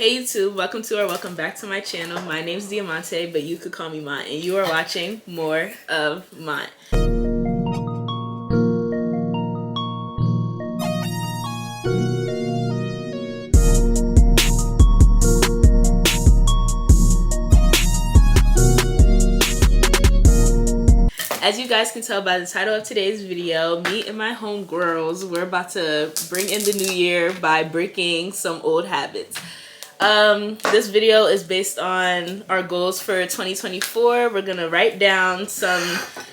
Hey YouTube, welcome to or welcome back to my channel. My name's Diamante, but you could call me Mont, and you are watching More of Mont. As you guys can tell by the title of today's video, me and my homegirls, we're about to bring in the new year by breaking some old habits. This video is based on our goals for 2024. We're gonna write down some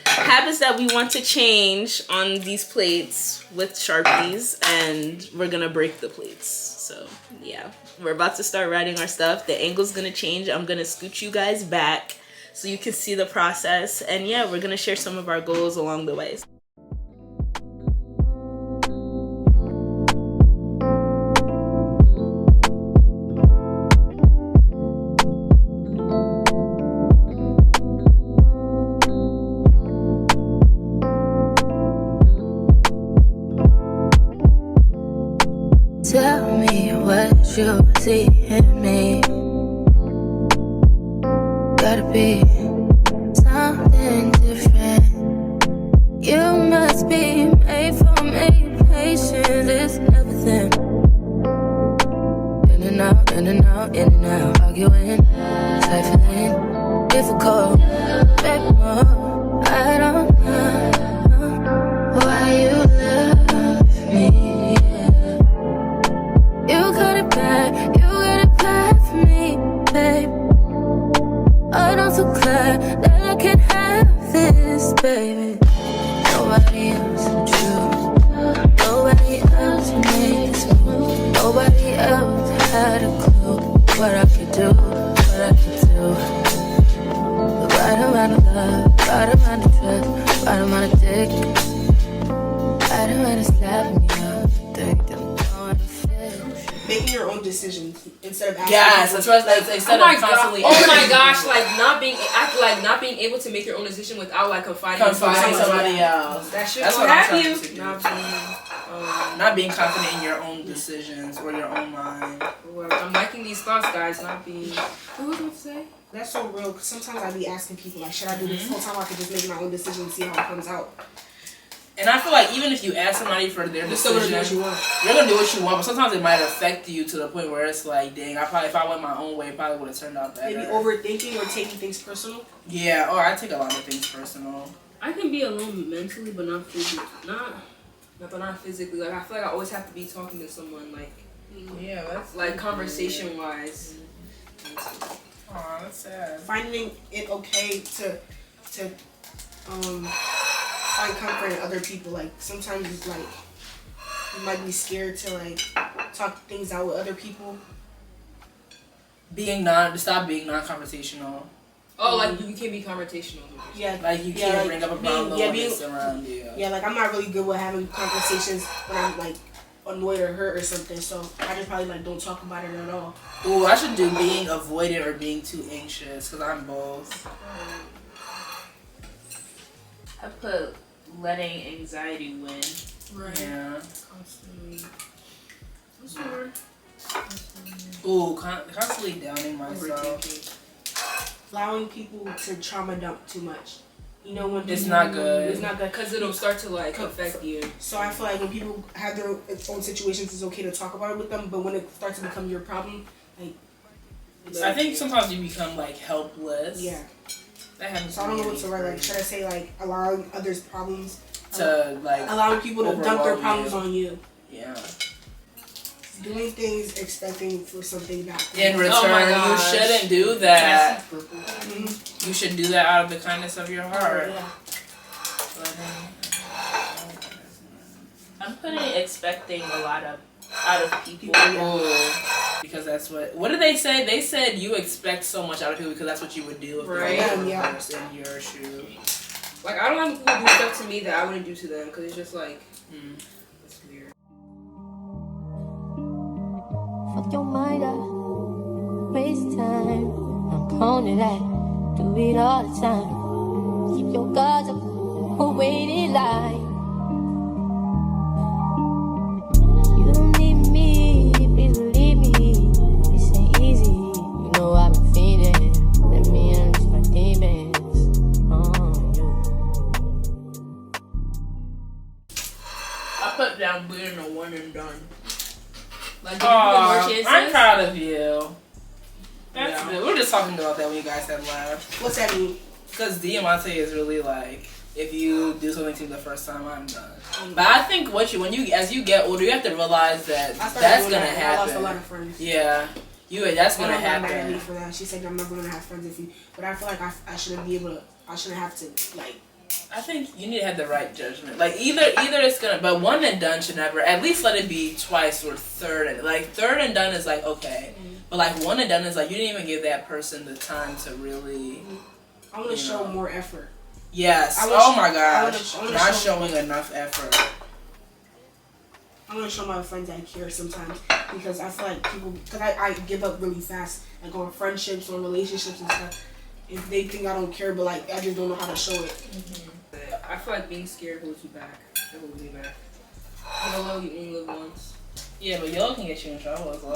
habits that we want to change on these plates with Sharpies, and we're gonna break the plates. So yeah, we're about to start writing our stuff. The angle's gonna change. I'm gonna scoot you guys back so you can see the process, and yeah, we're gonna share some of our goals along the way. Tell me what you see in me. Gotta be something different. You must be made for me. Patience is everything. In and out, in and out, in and out. Arguing, trifling, difficult. Baby, more. I don't know why you love me. You got it bad for me, babe. But I'm so glad that I can have this, baby. Nobody else true. Nobody else makes me. Nobody else had a clue what I could do, what I could do. The right amount of love, right amount of trust, right amount of dick, right amount of slapping me up. Think them going to fit. Making your own decisions instead of asking. Yes, that's right. Like, instead of constantly. Oh my gosh! Like not being able to make your own decision without like confiding somebody else. That shit That's will what I'm have trying you. to do. Not being confident in your own decisions or your own mind. Well, I'm liking these thoughts, guys. Not being. What was I gonna say? That's so real. Cause sometimes I be asking people like, should I do this whole time? I could just make my own decision and see how it comes out. And I feel like even if you ask somebody for their decision, You're gonna do what you want. You're gonna do what you want, but sometimes it might affect you to the point where it's like, dang, if I went my own way, it probably would have turned out better. Maybe overthinking or taking things personal. Yeah, or I take a lot of things personal. I can be alone mentally, but not physically. But not physically. Like I feel like I always have to be talking to someone. Like Yeah, that's like conversation wise. Aw, that's sad. Finding it okay to find comfort in other people. Like sometimes it's like you might be scared to like talk things out with other people. Stop being non-conversational. Oh, like you can't be confrontational. Yeah, Like you can't bring up a problem when it's around you. Yeah, like I'm not really good with having conversations when I'm like annoyed or hurt or something. So I just probably like don't talk about it at all. Ooh, I should do being avoidant or being too anxious because I'm both. I put letting anxiety win. Right. Yeah. Constantly. What's the word? Ooh, constantly downing myself. Overthinking. Allowing people to trauma dump too much. You know when It's not good. It's not good Because it'll start to like affect you. So I feel like when people have their own situations, it's okay to talk about it with them. But when it starts to become your problem, like I think sometimes you become like helpless. yeah. That happens. So I don't know what to write. Like should I say like allowing others' problems to like allowing people to dump their overwhelm problems you. on you. Yeah. Doing things expecting for something back. In return, Oh my you gosh. shouldn't do that. Mm-hmm. You should do that out of the kindness of your heart. Yeah. I'm putting expecting a lot out of people. Ooh. Because that's what did they say? They said you expect so much out of people because that's what you would do if Right. they were Yeah. in your shoe. Like I don't like people do stuff to me that I wouldn't do to them because it's just like it's weird. Fuck your mind up, waste time. I'm prone to that, do it all the time. Keep your guards up, or wait in line. You don't need me, please believe me. This ain't Like, giving people more chances. I'm proud of you. That's Yeah. good. We were just talking about that when you guys had left. What's that mean? Because Diamante is really like, if you do something to me the first time, I'm done. But I think as you get older, you have to realize that that's gonna happen. I lost a lot of friends. Yeah, that's gonna happen. happen. Mad at me for that. She said I'm never gonna have friends if you. But I feel like I shouldn't be able to. I shouldn't have to like. I think you need to have the right judgment. Like either it's gonna, but one and done should never. At least let it be twice or third. Third and done is like okay, but like one and done is like you didn't even give that person the time to really. I want to show more effort. Yes. Oh my gosh. Not showing enough effort. I want to show my friends I care sometimes because I feel like people, because I give up really fast, like on friendships, on relationships and stuff. If they think I don't care, but like I just don't know how to show it. I feel like being scared holds you back. It holds me back. YOLO, you only live once. Yeah, but y'all can get you in trouble as well.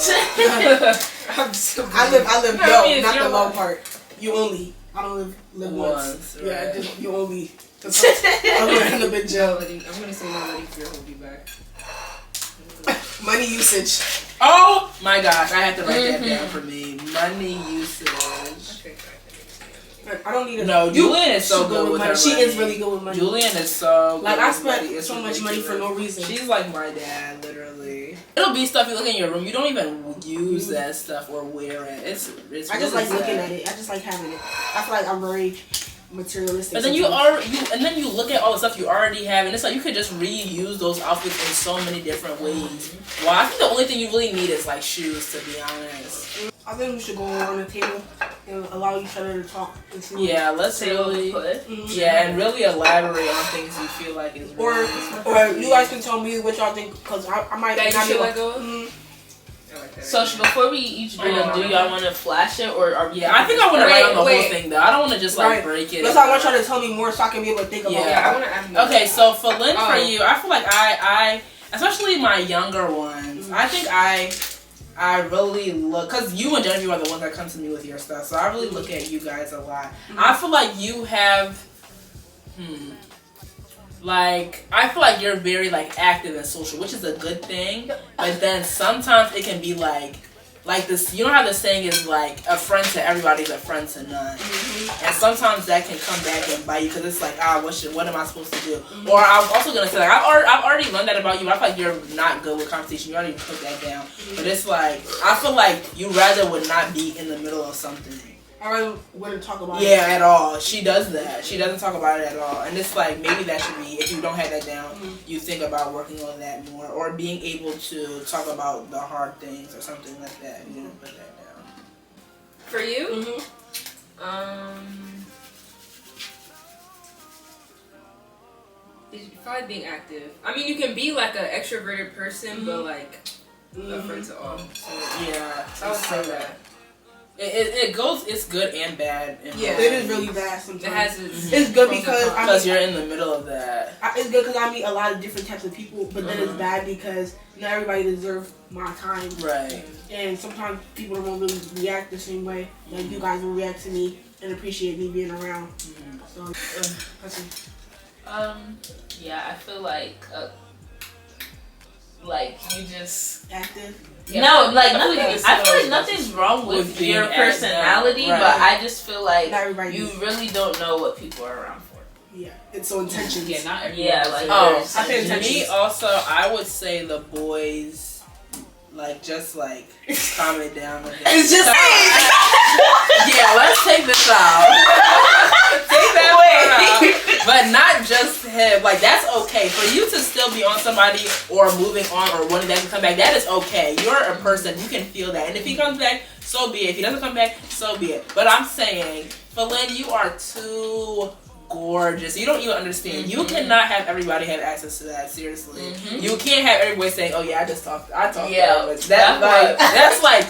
I live yo, not the low part. You only. I don't live once. Right. Yeah, just you only. I'm gonna end up in jail. I'm gonna say not letting fear hold you back. Money usage. Oh my gosh, I have to write that down for me. Money usage. I don't need to. No, Julian is so good with money. her She money. is really good with money. Julian is so good like I with money. spent It's so much money for no reason. She's like my dad, literally. It'll be stuff you look in your room. You don't even use that stuff or wear it. It's I just really like looking sad. at it. I just like having it. I feel like I'm very materialistic. But then you look at all the stuff you already have, and it's like you could just reuse those outfits in so many different ways. Well, I think the only thing you really need is like shoes, to be honest. I think we should go around the table and allow each other to talk. And see Yeah, let's really, yeah, and really elaborate on things you feel like is or you guys can tell me what y'all think because I might that not you be should like, let go. So before we each do them, do y'all want to flash it or are we? Yeah, I think I want to write on the whole thing though. I don't want to just like break it. That's why I want y'all to tell me more so I can be able to think about it. Yeah, I want to ask you. Okay, so for Lynn, for you, I feel like I especially my younger ones, I think I really look, because you and Genevieve are the ones that come to me with your stuff, so I really look at you guys a lot. I feel like you have, like, I feel like you're very, like, active and social, which is a good thing, but then sometimes it can be, like this, you know how the saying is, like, a friend to everybody is a friend to none, and sometimes that can come back and bite you, because it's like, what am I supposed to do? Or I'm also going to say, like, I've already learned that about you, but I feel like you're not good with conversation, you already put that down, but it's like, I feel like you rather would not be in the middle of something. I really wouldn't talk about it. Yeah, at all. She does that. She doesn't talk about it at all. And it's like, maybe that should be, if you don't have that down, you think about working on that more. Or being able to talk about the hard things or something like that. You don't put that down. For you? Probably being active. I mean, you can be like an extroverted person, but like a friend to all. So, yeah. I would say that. It goes, it's good and bad. Yeah, it is really bad sometimes. It has its it's good because you're in the middle of that. It's good because I meet a lot of different types of people, but then it's bad because not everybody deserves my time. Right. And sometimes people don't really react the same way. Like you guys will react to me and appreciate me being around. So, that's it. Yeah, I feel like you just Active. Yeah, no, like nothing. I I feel like nothing's wrong with your personality, right. but I just feel like you is. really don't know what people are around for. Yeah, it's so intentions. Yeah, not everyone. Yeah, like I pay To attention. me also, I would say the boys, like, just like calm it down with that. It's just Yeah, let's take this out. Take that out. But not just him. Like, that's okay. For you to still be on somebody or moving on or wanting that to come back, that is okay. You're a person. You can feel that. And if he comes back, so be it. If he doesn't come back, so be it. But I'm saying, Falyn, you are too gorgeous. You don't even understand. You cannot have everybody have access to that. Seriously. You can't have everybody saying, "Oh yeah, I talked to her." That's like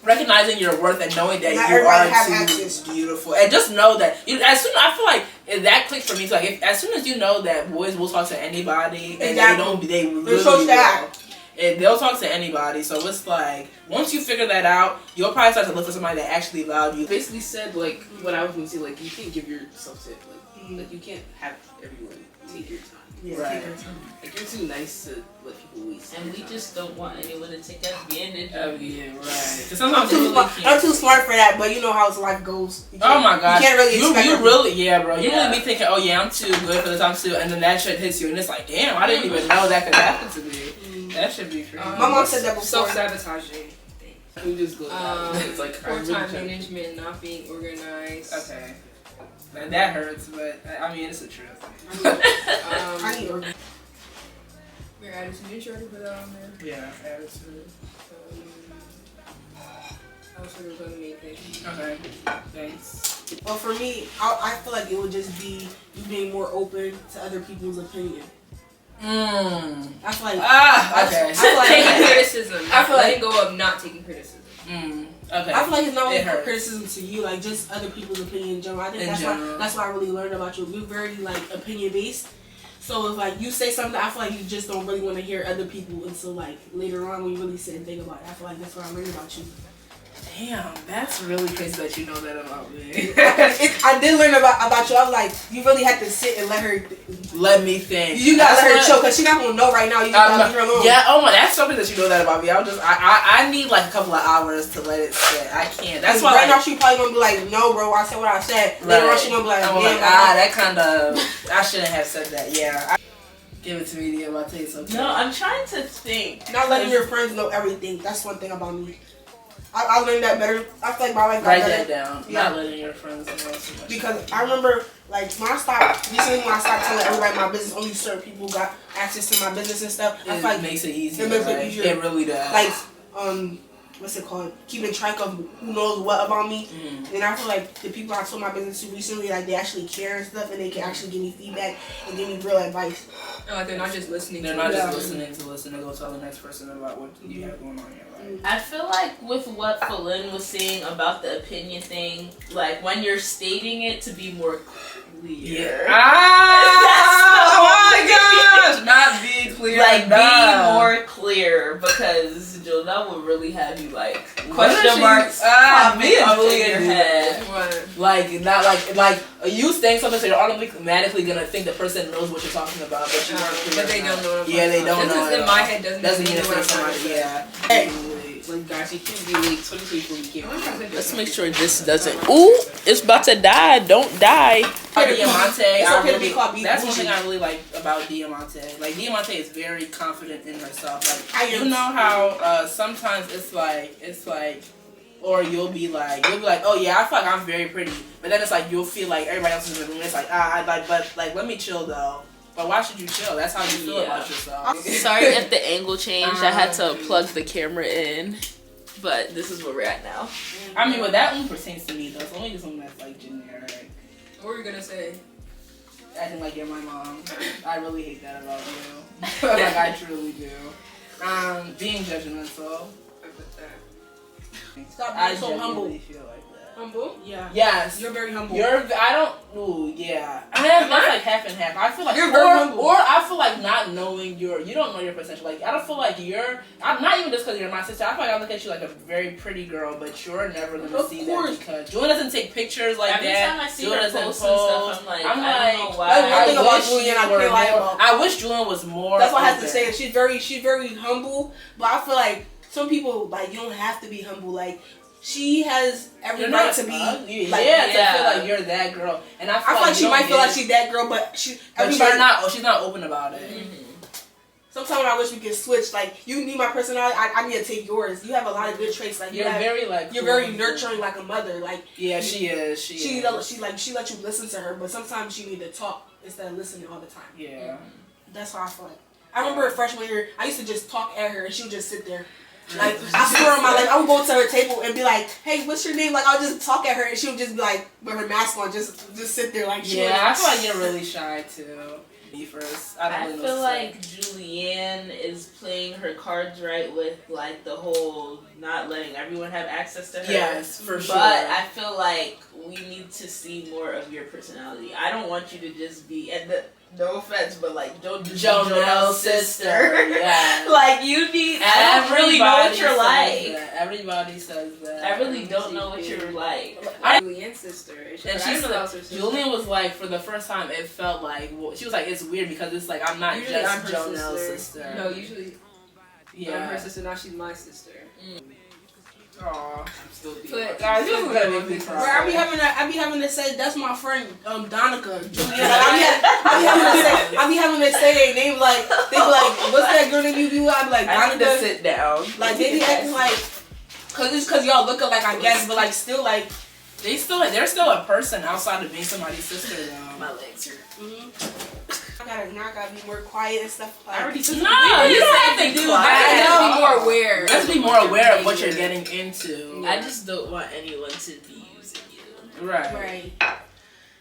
recognizing your worth and knowing that Not you everybody have are access. too beautiful, and just know that I feel like that clicks for me. So like, as soon as you know that boys will talk to anybody, and they really will. And they'll talk to anybody, so it's like, once you figure that out, you'll probably start to look for somebody that actually values you. Basically said, like, what I was going to say, like, you can't give yourself to it. Like, you can't have everyone take your time. Yeah, Right. take her time. Like you're too nice to let people waste. And we their just time. don't want anyone to take us being the Oh journey. yeah, right. 'Cause I'm sometimes they too, really smart, can't. I'm too smart for that, but you know how life goes. You Oh can't- my god. You can't really expect you her- really, yeah, bro. You Yeah. really be thinking, oh yeah, I'm too good for this, I'm too, and then that shit hits you, and it's like, damn, I didn't even know that could happen to me. That should be crazy. My mom said that before. Self-sabotaging. We just go down. It's like I Poor really time can't- management, not being organized. Okay. That hurts, but I mean, it's a truth. I need organ. Your attitude, didn't you already put that on there? Yeah, attitude. I was sure there was other main things. Okay, thanks. Well, for me, I feel like it would just be you being more open to other people's opinion. I feel like Okay. I feel like Taking criticism. I feel like- letting go of not taking criticism. Okay. I feel like it's not only It hurts. criticism to you, like just other people's opinion in general. I think In that's general. that's what I really learned about you. You're very like opinion based. So if like you say something, I feel like you just don't really want to hear other people until like later on when you really sit and think about it. I feel like that's what I learned about you. Damn, that's really crazy that you know that about me. I did learn about you. I was like, you really had to sit and let her. Let me think. You gotta That's let her what- chill because she's not gonna know right now. You gotta leave her alone. Yeah, oh my, that's something that you know that about me. I need like a couple of hours to let it sit. I can't. That's why. right now like, she probably gonna be like, no, bro, I said what I said. Later on she gonna be like, I'm damn, like, that kind of. I shouldn't have said that. Yeah. Give it to me, Nia. I'll tell you something. No, I'm trying to think. not letting your friends know everything. That's one thing about me. I learned that better. I feel like my life got Write better. that down. Yeah. Not letting your friends know too much. Because I remember, like, when I stopped telling everybody my business, only certain people got access to my business and stuff. I It feel like, makes it easier. it makes it right? easier. It really does. like, what's it called? Keeping track of who knows what about me. And I feel like the people I told my business to recently, like, they actually care and stuff, and they can actually give me feedback and give me real advice. And like they're not just listening. They're to not you. just listening to listen. They go tell the next person about what you have going on in your life. I feel like with what Falin was saying about the opinion thing, like when you're stating it to be more clear. Oh my gosh! Not be clear. Like nah. be more clear because Jonah would really have you like What if question she- marks me popping and up Julia in your do head. What? Like not like you saying something, so you're automatically gonna think the person knows what you're talking about, but you weren't clear But they enough. don't know. What I'm Yeah, they talking don't about. know. Just at in my all. head doesn't Doesn't mean mean what I'm somebody. trying to say. Yeah. Hey. Like guys, you can't be late 20 people. You can't. Let's make sure this doesn't. Ooh, it's about to die. Don't die. Diamante, It's I okay to be really, called that's one bougie. thing I really like about Diamante. Like Diamante is very confident in herself. Like I am you know how sometimes it's like, or you'll be like, oh yeah, I feel like I'm very pretty, but then it's like you'll feel like everybody else is in the room. It's like but let me chill though. But why should you chill? That's how you feel Yeah. about yourself. Sorry if the angle changed. I had to plug the camera in, but this is where we're at now. I mean, but that only pertains to me though. It's only just something that's like generic. What were you gonna say? Acting like you're my mom. I really hate that about you. Like I truly do. Being judgmental. Stop I being so humble. genuinely feel like that. Humble? Yeah. Yes. You're very humble. I don't. Ooh, yeah. That's like half and half. I feel like You're very humble. or I feel like not knowing you don't know your potential. Like I don't feel like I'm not even just because you're my sister. I feel like I look at you like a very pretty girl, but you're never gonna Of see course. that because Julian doesn't take pictures like Every that. time I see Julian her doesn't posts and stuff, I'm like, I don't know why. That's one thing about wish Julian you I were can't lie more- about. I wish Julian was more. That's what I have to open. say. She's very humble, but I feel like some people like you don't have to be humble. Like she has every You're right not to be. ugly. Like, yeah, yeah. to feel like you're that girl, and I feel I feel like she you might don't feel get like it. she's that girl, but But everybody. she's not open about it. Sometimes I wish we could switch. Like you need my personality, I need to take yours. You have a lot of good traits. Like You're very like you're cool. very nurturing, like a mother. Like Yeah, she is. she lets you listen to her, but sometimes you need to talk instead of listening all the time. Yeah. That's how I feel like. I remember freshman year, I used to just talk at her and she would just sit there. Like, I swear on my life, I would go to her table and be like, hey, what's your name? Like, I'll just talk at her and she would just be like, with her mask on, just sit there like she Yeah, I was. feel like you're really shy too. Me first. I don't I really know feel what to say. like Julianne is playing her cards right with like the whole not letting everyone have access to her. Yes, for sure. But I feel like we need to see more of your personality. I don't want you to just be no offense, but like don't just Jonel's sister. Yeah. Like you need. I don't really know what you're like. Everybody says that. I really don't know what you're like. Julian's sister. And Julian was like, for the first time, it felt like, well, she was like, it's weird because it's like, I'm not usually just I'm her Jonel's sister. No, usually Yeah. I'm her sister, now she's my sister. Aww. I'm still But guys, you gonna make me cry. Where I be having to say that's my friend Donica. Julia. I be having to say their name like they be like, what's that girl name you be with? I be like I need to Donica. sit down. Like they be acting like, cause y'all look alike, I guess, but like still like they're still a person outside of being somebody's sister though. My legs hurt. I gotta be more quiet and stuff. Like, I already said no, you don't have to do that. Let's be more aware. Let's be more aware of what you're getting into. I just don't want anyone to be using you. Right.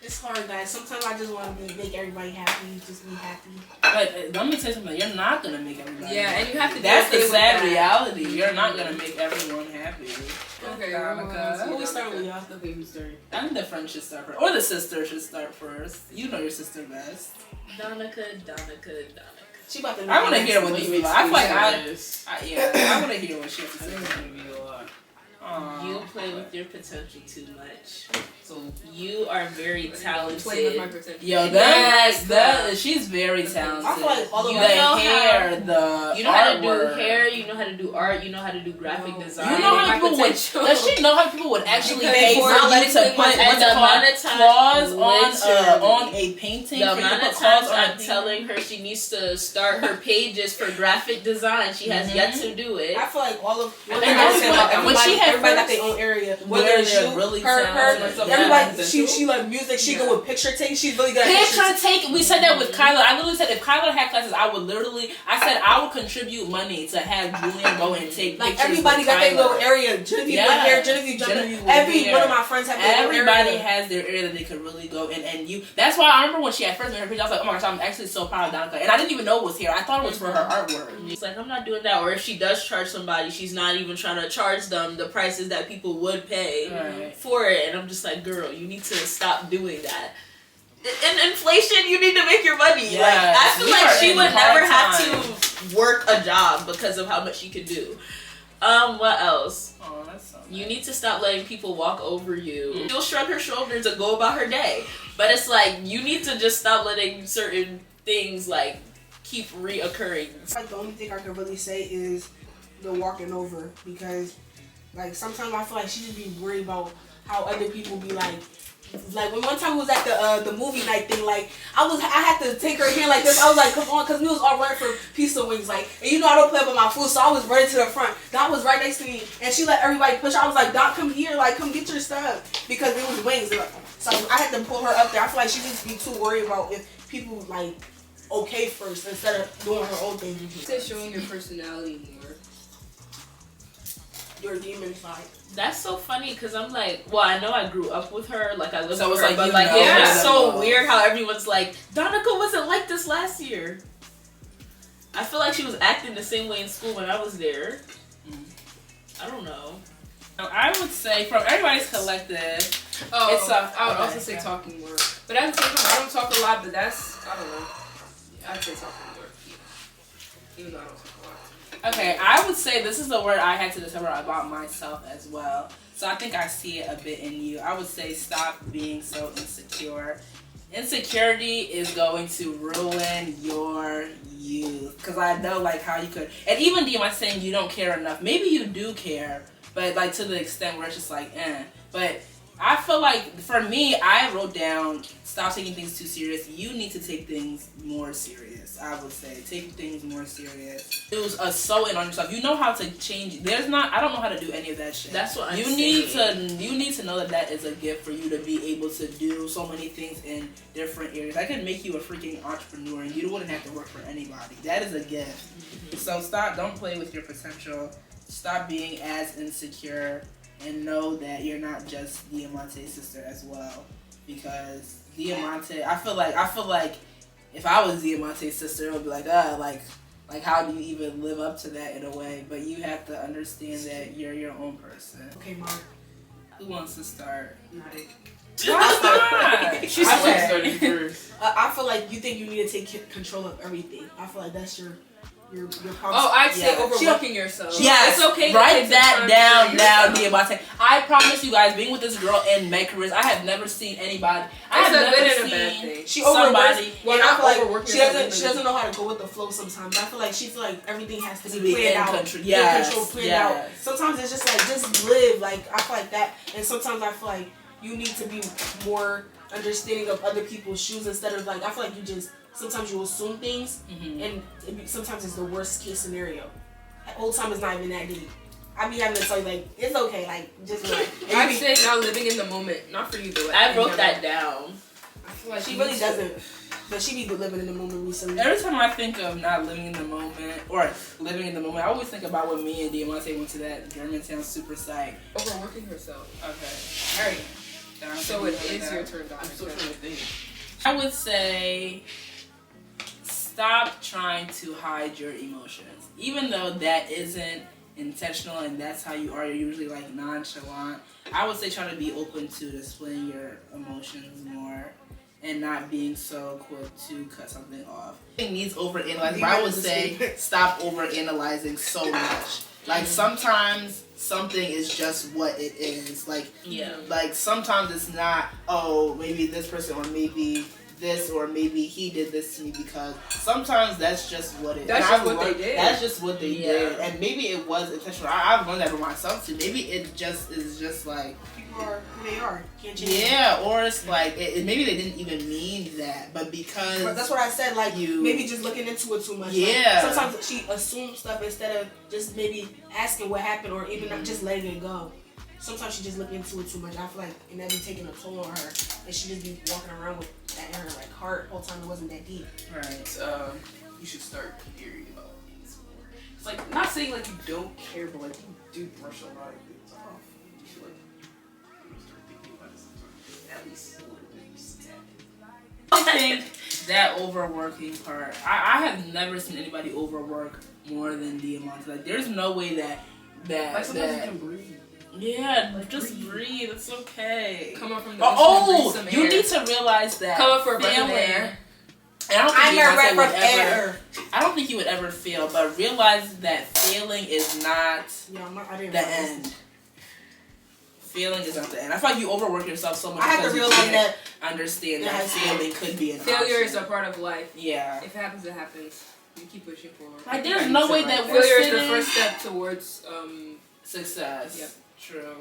It's hard, guys. Sometimes I just want to make everybody happy. Just be happy. But let me tell you something. You're not gonna make everybody. Yeah, and you have to. That's the deal with sad that. reality. You're not gonna make everyone happy. Okay, Who we start with, y'all? Okay, who started? I think the friend should start first, or the sister should start first. You know your sister best. Donica. She about to. I want to hear what these people. I feel like I want to hear what she has to say. You play with your potential too much. So you are very talented. Play with my potential. Yo, she's very talented. I feel like all of the us hair, you know how to do hair, you know how to do art, you know how to do graphic design. You know how people would. Does she know how people would actually pay for you to put claws on a painting? The amount of times I'm telling her she needs to start her pages for graphic design, she has yet to do it. I feel like all of when she had everybody got their own area. Whether it's you, really her, talented. everybody. She like music. She go with picture taking. She's really good at picture taking. We said that with Kyla. I literally said if Kyla had classes, I said I would contribute money to have Julian go and take like pictures. Everybody got their little area. Genevieve with hair. Genevieve every one of my friends have their Everybody area. has their area that they could really go in, and you. That's why I remember when she had first made her picture. I was like, oh my gosh, I'm actually so proud of Donica, and I didn't even know it was here. I thought it was for her artwork. It's like I'm not doing that. Or if she does charge somebody, she's not even trying to charge them the prices that people would pay for it. And I'm just like, girl, you need to stop doing that. In inflation, you need to make your money. Yes. Like I feel like she would never have time to work a job because of how much she could do. What else? Oh, that's so nice. You need to stop letting people walk over you. She'll shrug her shoulders and go about her day. But it's like you need to just stop letting certain things like keep reoccurring. Like the only thing I can really say is the walking over, because like sometimes I feel like she just be worried about how other people be like when one time we was at the movie night thing, like I had to take her hand like this. I was like, come on, because we was all running for pizza wings, like, and you know I don't play with my food, so I was running to the front. Doc was right next to me, and she let everybody push her. I was like, Doc, come here, like, come get your stuff, because it was wings. So I had to pull her up there. I feel like she just be too worried about if people like okay first instead of doing her own thing. It's showing your personality more. Your demon side. That's so funny because I'm like, well, I know I grew up with her, like I lived So with it's her, like, but you like know, it's just so know. weird how everyone's like, Donica wasn't like this last year. I feel like she was acting the same way in school when I was there. I don't know. I would say from everybody's collective, I would also say talking more. But at the same time, I don't talk a lot, but that's, I don't know. I'd say talking more. Even though I don't talk a lot. okay, I would say this is the word I had to discover about myself as well. So I think I see it a bit in you. I would say stop being so insecure. Insecurity is going to ruin your youth. Because I know like how you could, and even Dee, I'm saying you don't care enough. Maybe you do care, but like to the extent where it's just like, But I feel like for me, I wrote down stop taking things too serious. You need to take things more serious. I would say take things more serious. It was so in on yourself. You know how to change. I don't know how to do any of that shit. That's what you need to know that is a gift for you to be able to do so many things in different areas. I could make you a freaking entrepreneur and you wouldn't have to work for anybody. That is a gift. Mm-hmm. So don't play with your potential. Stop being as insecure. And know that you're not just Diamante's sister as well, because Diamante. I feel like if I was Diamante's sister, it would be like how do you even live up to that in a way? But you have to understand that you're your own person. Okay, Mom. Who wants to start? She's I started first. I feel like you think you need to take control of everything. I feel like that's your problem. Oh, I'd say Yeah. overworking yourself. Yes, It's okay. To write take some that time down for now, yourself. Diamante. I promise you guys, being with this girl in my careers, I have never seen anybody. I It's have a never good and a seen bad thing. She somebody. overworks. Well, And I not feel like overworking she yourself, she doesn't know how to go with the flow sometimes. I feel like she feel like everything has to be be planned in out. control. In Yes, control, planned yes. out. Sometimes it's just like just live. Like I feel like that, and sometimes I feel like you need to be more understanding of other people's shoes instead of like I feel like you just sometimes you assume things and sometimes it's the worst case scenario. Whole time is not even that deep. I be having to tell you like it's okay, like just like I'd say now living in the moment, not for you though. Like, I wrote that down. I feel like she you really need to- doesn't, but she be living in the moment recently. Every time I think of not living in the moment or living in the moment, I always think about when me and Diamante went to that Germantown super site. Overworking yourself. Okay. All right. Down So it is your turn, I'm still trying to think. I would say stop trying to hide your emotions. Even though that isn't intentional and that's how you are, you're usually like nonchalant. I would say try to be open to displaying your emotions more and not being so quick to cut something off. It needs overanalyzing. But I would say stop overanalyzing so much. Like sometimes something is just what it is. Like like sometimes it's not, oh, maybe this person or maybe this or maybe he did this to me, because sometimes that's just what it is. That's just what they did. That's just what they did. And maybe it was intentional. I've learned that for myself too. Maybe it just is just like People are who they are. Can't change. yeah, or it's like maybe they didn't even mean that, but because But that's what I said. Like you maybe just looking into it too much. Yeah. Like, sometimes she assumes stuff instead of just maybe asking what happened or even not just letting it go. Sometimes she just look into it too much. I feel like and that be taking a toll on her, and she just be walking around with that in her like heart whole time. It wasn't that deep. right. You should start caring about things more. It's like not saying like you don't care, but like you do brush a lot of things off. You should like start thinking about it sometimes. At least a little bit. Just a tad. I think that overworking part, I have never seen anybody overwork more than Diamante. Like there's no way that Like sometimes that you can breathe. yeah, Like, just breathe. It's okay. Come up from the Oh, breathe some you air. need to realize that Come up for a breath of failing- air. And I don't think I'm a Diamante breath would of ever. air. I don't think you would ever fail, but realize that failing is not Yeah, I didn't the realize end. Failing is not the end. I feel like you overwork yourself so much. I had to because you realize can't that understand Yeah, that I see. failing could be an Failure option. is a part of life. Yeah. If it happens, it happens. You keep pushing forward. Like there's no way that we're failure is sitting the first step towards success. Yep. True.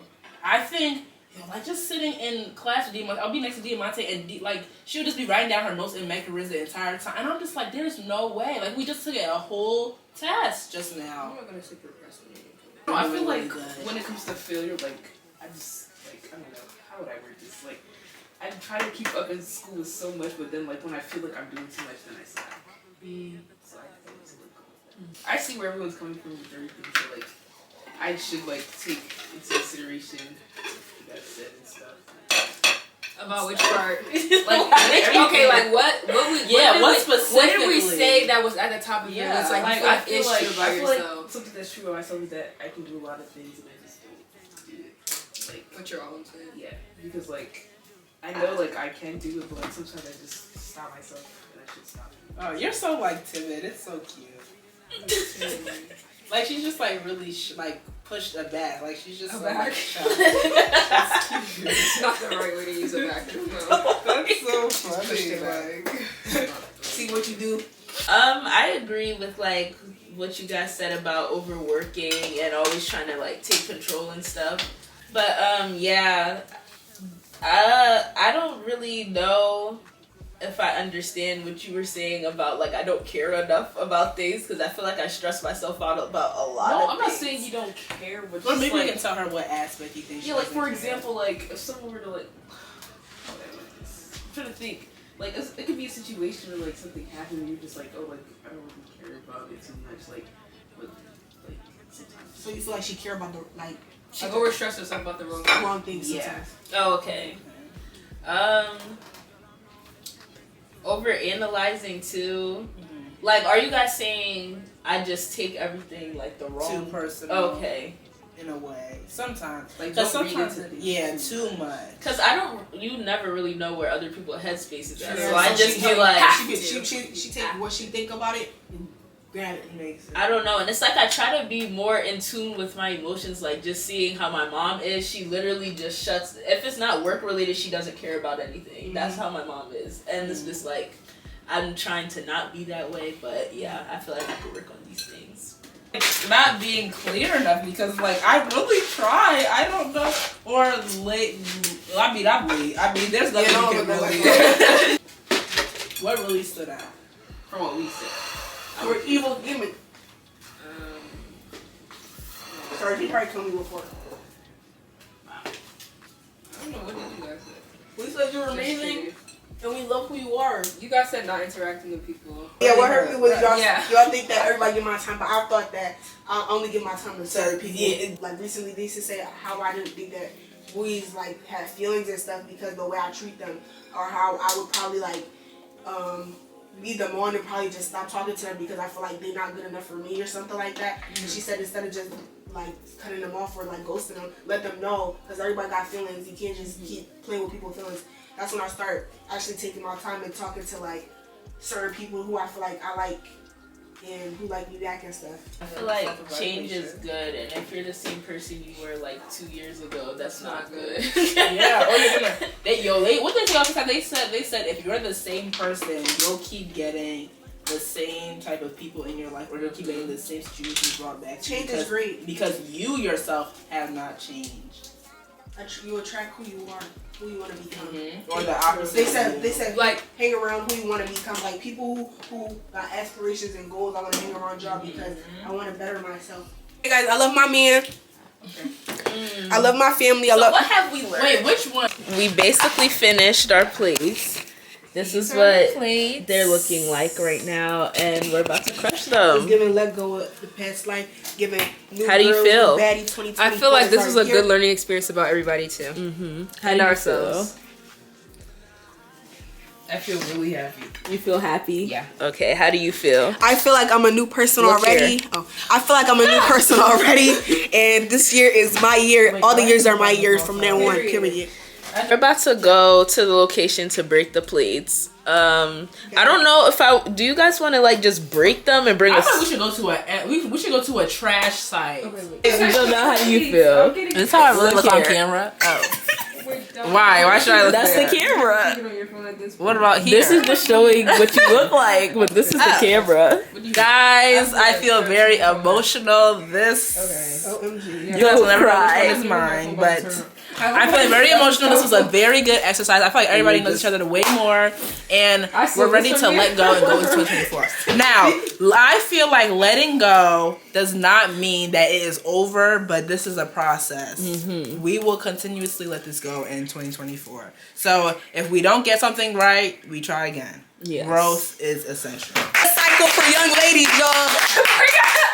I think like just sitting in class with Diamante, I'll be next to Diamante and like she'll just be writing down her notes in Macarena the entire time, and I'm just like, there's no way. Like we just took a whole test just now. I'm not gonna say procrastinating. No, I I feel feel like like when it comes to failure, like I just like I don't know how would I word this. Like I try to keep up in school with so much, but then like when I feel like I'm doing too much, then I slack. So I feel like to let go of that. I see where everyone's coming from with everything. So like I should like take into consideration what that said and stuff. About which part? Okay, like what we what what did we specifically? say that was at the top of your list? Like, you feel like it's true about I feel yourself. like something that's true about myself is that I can do a lot of things and I just don't do it. Like, But you're all I'm saying. yeah, because like I know like I can do it, but like sometimes I just stop myself and I should stop. Oh, you're so like timid. It's so cute. Like she's just like really like pushed a back. Like she's just A so, back? like, That's cute. It's not the right way to use a back. No. That's so funny. Like see what you do. I agree with like what you guys said about overworking and always trying to like take control and stuff. But yeah, I don't really know if I understand what you were saying about like I don't care enough about things, because I feel like I stress myself out about a lot No, of I'm not things. saying you don't care, but Well, just maybe like, we can tell her what aspect you think she yeah, like doesn't for care. example, like if someone were to like, I'm trying to think, like it could be a situation where like something happened and you're just like, oh, like I don't really care about it too much, like, but like sometimes. So you feel like she care about the like She overstressed herself about the wrong thing. wrong things Yeah. sometimes. Oh, okay. Over analyzing too. Like, are you guys saying I just take everything like the wrong Too personal. Okay. in a way. Sometimes. Like, Because don't read sometimes, into things. yeah, too much. Because you never really know where other people's headspace is at. Yeah, So I just she feel like, she take what she think about it and grab it. Makes it. I don't know. And it's like I try to be more in tune with my emotions, like just seeing how my mom is. She literally just shuts, if it's not work related, she doesn't care about anything. Mm-hmm. That's how my mom is. And it's just like, I'm trying to not be that way, but yeah, I feel like I could work on these things. It's not being clear enough because, like, I really try. I don't know. Or late. I'm late. I mean, there's nothing you can really. What really stood out? From what we said. Or evil gimmick. Sorry, he probably killed me before. I don't know, what did you guys say? We said you're amazing and we love who you are. You guys said not interacting with people. Yeah, what hurt me was y'all, Yeah. y'all think that everybody give my time, but I thought that I only give my time to certain people. Yeah. Like recently, they used to say how I didn't think that boys like had feelings and stuff because the way I treat them, or how I would probably like lead them on and probably just stop talking to them because I feel like they're not good enough for me or something like that. And she said instead of just like cutting them off or like ghosting them, let them know because everybody got feelings. You can't just keep playing with people's feelings. That's when I start actually taking my time and talking to like certain people who I feel like I like and who like me back and stuff. I feel like change is good, and if you're the same person you were like 2 years ago, that's not good. Yeah, or you're gonna. What they say all the time? They said if you're the same person, you'll keep getting the same type of people in your life, or you'll keep getting the same situations brought back to you. Change is great. Because you yourself have not changed. You attract who you are, who you want to become. Or the opposite. They said Like, hang around who you want to become. Like people who got aspirations and goals. I want to hang around y'all because I want to better myself. Hey guys, I love my man. I love my family. I love. What have we learned? Wait, which one? We basically finished our plates. This is what they're looking like right now, and we're about to crush Just them. giving let go of the past life. Giving new How do you girls, feel? new baddie 2020. I feel like this was a good learning experience about everybody too. How And do you ourselves. I feel really happy. You feel happy? Yeah. Okay, how do you feel? I feel like I'm a new person Look already. here. Oh, I feel like I'm a new person already, and this year is my year. All the years are my years from now on. Period. We're about to go to the location to break the plates. I don't know if do you guys want to like just break them and bring I us? thought we should go to a trash site. How do you feel? This is how I really look on camera. Oh. Why should I look? That's the like that? camera. What about here? This is just showing what you look like, but this is the camera. Guys, I feel very emotional. This OMG. you guys will never know cry. which one is mine, but I feel very emotional. This was a very good exercise. I feel like everybody knows each other way more, and we're ready to let go and go into 2024. Now, I feel like letting go does not mean that it is over, but this is a process. We will continuously let this go in 2024. So if we don't get something right, we try again. Yes. Growth is essential. A cycle for young ladies, y'all.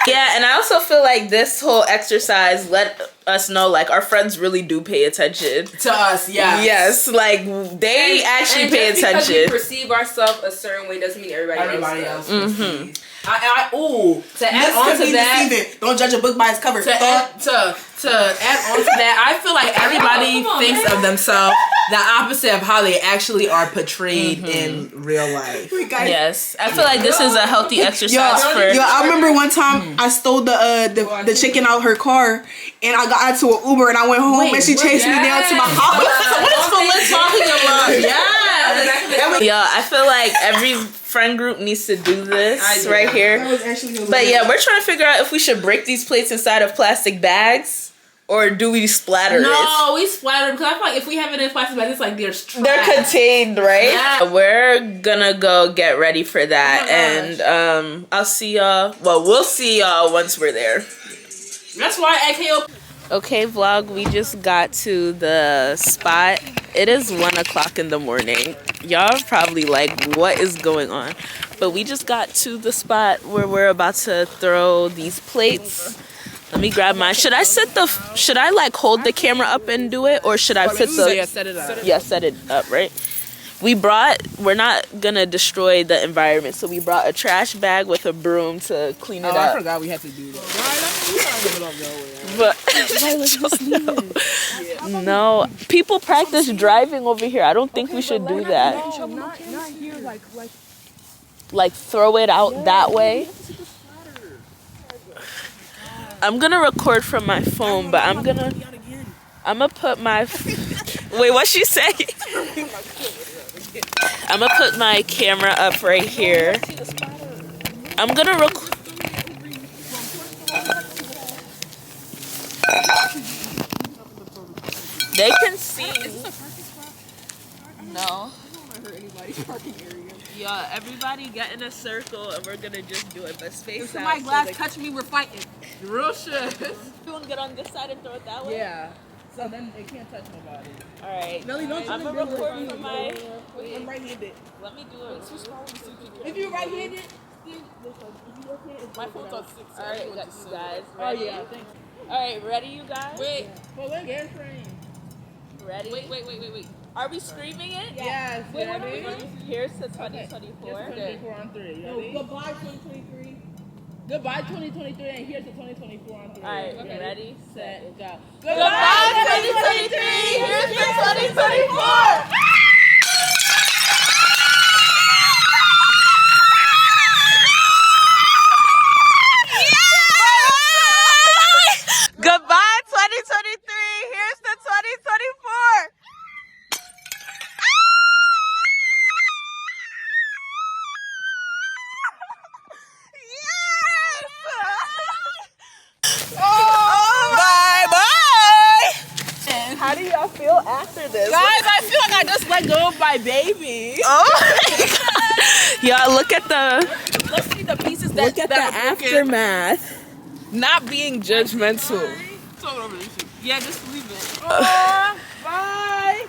Yeah, and I also feel like this whole exercise let us know like our friends really do pay attention To us, yeah. Yes, like they actually pay Because we attention. perceive ourselves a certain way doesn't mean everybody else does. Perceives. To add on This to could be that. deceiving. Don't judge a book by its cover. To add on to that, I feel like everybody thinks of themselves the opposite of how they actually are portrayed in real life. Yes, I feel like this is a healthy exercise for. Yo, I remember one time I stole the chicken out her car, and I got into an Uber, and I went home, and she chased me down to my house. What is Phyllis talking about? Yeah, I feel like every friend group needs to do this right here. That was actually But yeah, we're trying to figure out if we should break these plates inside of plastic bags or do we splatter it? No, we splatter because I feel like if we have it in plastic bags, it's like there's trash. They're contained, right? Yeah. We're gonna go get ready for that, and I'll see y'all. Well, we'll see y'all once we're there. That's why AKO. Okay, vlog, we just got to the spot. It is 1 o'clock in the morning. Y'all are probably like, what is going on? But we just got to the spot where we're about to throw these plates. Let me grab mine. Should I like hold the camera up and do it? Or should I put the... Set it up. Yeah, set it up, right? we're not gonna destroy the environment, so we brought a trash bag with a broom to clean it Oh, I up. forgot we had to do that. Right, But no, people practice driving over here. I don't think we should do that. No, not here. Like throw it out that way. I'm gonna record from my phone, but I'm gonna put my wait, what she say? I'm gonna put my camera up right here. I'm gonna record. They can see. No. Yeah, everybody get in a circle and we're gonna just do it. But space If out. my glass touch me, we're fighting. Real shit. You wanna get on this side and throw it that way? Yeah. So then they can't touch nobody. Alright. Nelly, don't I'm gonna record from my. I'm right-handed. Let me do it. If you're right-handed, My phone's on 6. Alright, you guys. oh Ready? yeah, thanks. Alright, ready, you guys? Wait, hold on, get train. Ready? Wait. Are we screaming it? Yes, ready? Here's to 2024. 2024 on 3. Ready? Goodbye 2023. Goodbye 2023, and here's to 2024 on 3. Alright, ready, set, go. Goodbye 2023! Here's to 2024! Goodbye 2023! Here's to 2024! How do y'all feel after this? Guys, I feel like I just let go of my baby. Oh my god! Y'all look at the Let's see the pieces that look at the aftermath. Not being judgmental. Yeah, just leave it. Bye. Bye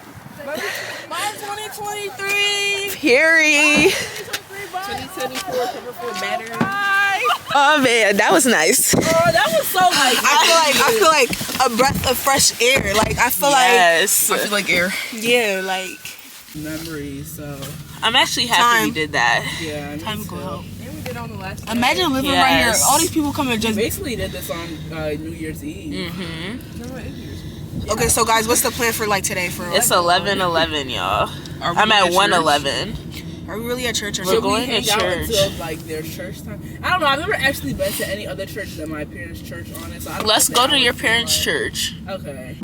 2023. Fury. 2024 cover for better. Oh man, that was nice. Oh, that was so like. I feel like a breath of fresh air. Like I feel Yes. I feel like air. like yeah, like Memories. So I'm actually happy we did that. yeah, time go out. and we did on the last. day. Imagine living right here. Yes. All these people come and We just. basically did this on New Year's Eve. Okay, so guys, what's the plan for like today? For It's 11:11, y'all. I'm at 1:11. are we really at church or We're something? going to hang out church. until like their church time. I don't know. I've never actually been to any other church than my parents' church on it. So I don't Let's know go what to the your hours feel parents' like. church. Okay.